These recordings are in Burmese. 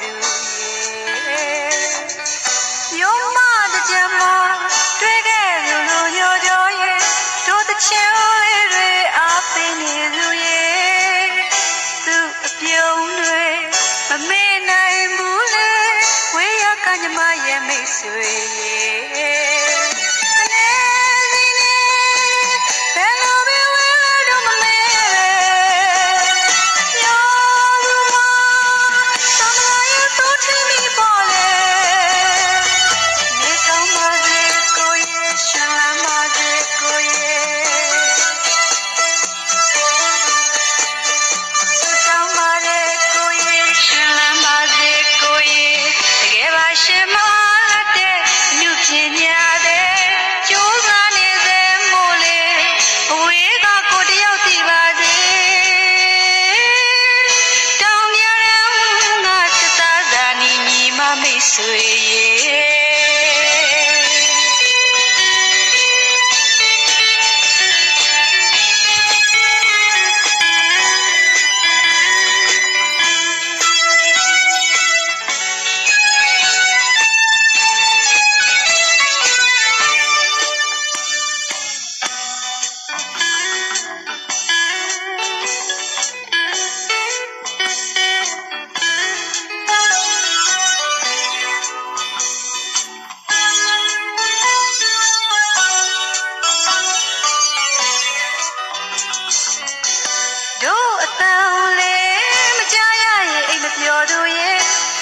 သူရဲ့ယုံမတဲ့ကြမှာတွေ့ခဲ့လို့လို့ညောကြောရဲ့တို့တချင်လေးတွေအားပေးနေသူရဲ့သူအပြုံးတွေမမေ့နိုင်ဘူးလေဝေးရကညမရဲ့မိတ်ဆွေရဲ့ဆွေရဲ့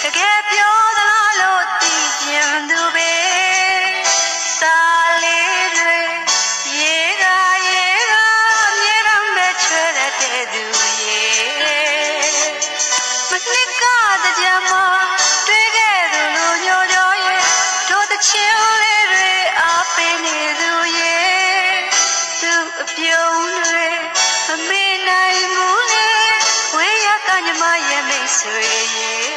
တကယ်ပြောသလားလို့သိကျင်သူပဲစာလေးတွေရေးကမြေတော်ပဲချွဲတဲ့သူရဲ့မနှစ်ကတကြမှာတွေ့ခဲ့သူလိုညိုကြောရဲ့တို့တချင်လေးတွေအားပေးနေသူရဲ့သူအပြုံးတွေမမေ့နိုင်ဘူးလေဝေးရကညမရဲ့မိတ်ဆွေရဲ့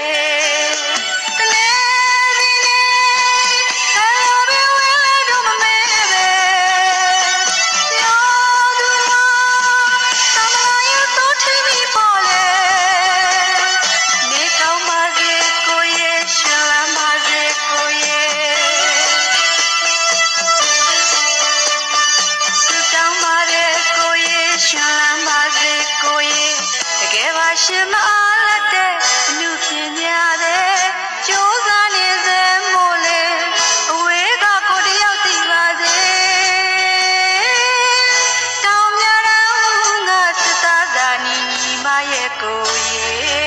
ရှင်မအားလက်တဲ့အမှုပညာတဲ့ကြိုးစားနေစေမို့လေအဝေးကကိုတယောက်သိပါစေတောင်မြတောင်ငါစစ်သားသာနီညီမရဲ့ကိုရဲ့